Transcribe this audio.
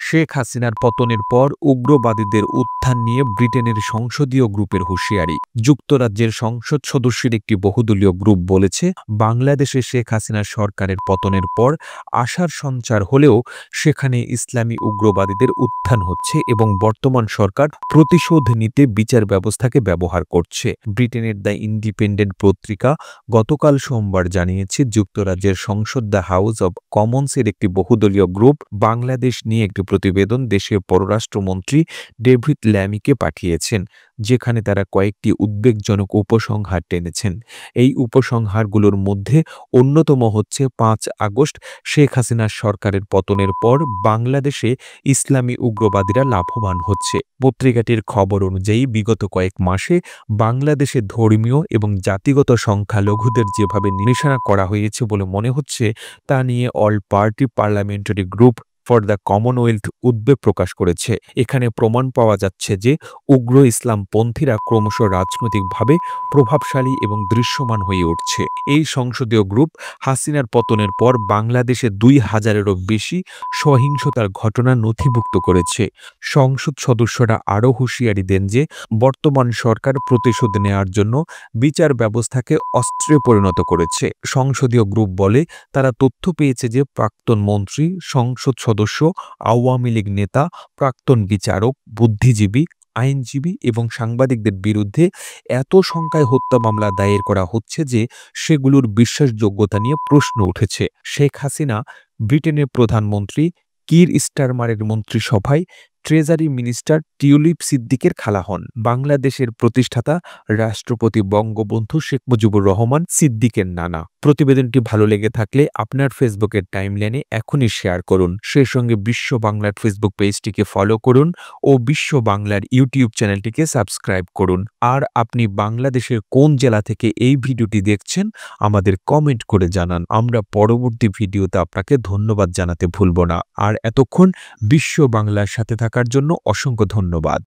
শেখ হাসিনার পতনের পর উগ্রবাদীদের উত্থান নিয়ে ব্রিটেনের সংসদীয় গ্রুপের হুঁশিয়ারি। যুক্তরাজ্যের সংসদ সদস্যের একটি বহুদলীয় গ্রুপ বলেছে, বাংলাদেশে শেখ হাসিনার সরকারের পতনের পর আশার সঞ্চার হলেও সেখানে ইসলামী উগ্রবাদীদের উত্থান হচ্ছে এবং বর্তমান সরকার প্রতিশোধ নিতে বিচার ব্যবস্থাকে ব্যবহার করছে। ব্রিটেনের দ্য ইন্ডিপেন্ডেন্ট পত্রিকা গতকাল সোমবার জানিয়েছে, যুক্তরাজ্যের সংসদ দ্য হাউস অব কমন্সের একটি বহুদলীয় গ্রুপ বাংলাদেশ নিয়ে একটি প্রতিবেদন দেশের পররাষ্ট্রমন্ত্রী ডেভিড ল্যামিকে পাঠিয়েছেন, যেখানে তারা কয়েকটি উদ্বেগজনক উপসংহার টেনেছেন। এই উপসংহারগুলোর মধ্যে অন্যতম হচ্ছে ৫ আগস্ট শেখ হাসিনার সরকারের পতনের পর বাংলাদেশে ইসলামী উগ্রবাদীরা লাভবান হচ্ছে। পত্রিকাটির খবর অনুযায়ী বিগত কয়েক মাসে বাংলাদেশে ধর্মীয় এবং জাতিগত সংখ্যালঘুদের যেভাবে নিশানা করা হয়েছে বলে মনে হচ্ছে, তা নিয়ে all party parliamentary group for the Commonwealth উদ্বেগ প্রকাশ করেছে। এখানে প্রমাণ পাওয়া যাচ্ছে যে উগ্র ইসলামপন্থীরা ক্রমশ রাজনৈতিকভাবে প্রভাবশালী এবং দৃশ্যমান হয়ে উঠছে। এই সংসদীয় গ্রুপ হাসিনার পতনের পর বাংলাদেশে ২,০০০-এরও বেশি সহিংসতার ঘটনা নথিভুক্ত করেছে। সংসদ সদস্যরা আরও হুঁশিয়ারি দেন যে বর্তমান সরকার প্রতিশোধ নেওয়ার জন্য বিচার ব্যবস্থাকে অস্ত্রে পরিণত করেছে। সংসদীয় গ্রুপ বলে, তারা তথ্য পেয়েছে যে প্রাক্তন মন্ত্রী, সংসদ সদস্য, আওয়ামী লীগ নেতা, প্রাক্তন বিচারক, বুদ্ধিজীবী, আইনজীবী এবং সাংবাদিকদের বিরুদ্ধে এত সংখ্যায় হত্যা মামলা দায়ের করা হচ্ছে যে সেগুলোর বিশ্বাসযোগ্যতা নিয়ে প্রশ্ন উঠেছে। শেখ হাসিনা ব্রিটেনের প্রধানমন্ত্রী কির স্টারমারের মন্ত্রিসভায় ট্রেজারি মিনিস্টার টিউলিপ সিদ্দিকের খালা হন। বাংলাদেশের প্রতিষ্ঠাতা রাষ্ট্রপতি বঙ্গবন্ধু শেখ মুজিবুর রহমান সিদ্দিকের নানা। প্রতিবেদনটি ভালো লেগে থাকলে আপনার ফেসবুকের টাইমলাইনে এখনই শেয়ার করুন। সেই সঙ্গে বিশ্ব বাংলার ফেসবুক পেজটিকে ফলো করুন ও বিশ্ব বাংলার ইউটিউব চ্যানেলটিকে সাবস্ক্রাইব করুন। আর আপনি বাংলাদেশের কোন জেলা থেকে এই ভিডিওটি দেখছেন আমাদের কমেন্ট করে জানান। আমরা পরবর্তী ভিডিওতে আপনাকে ধন্যবাদ জানাতে ভুলব না। আর এতক্ষণ বিশ্ব বাংলার সাথে থাকার জন্য অসংখ্য ধন্যবাদ।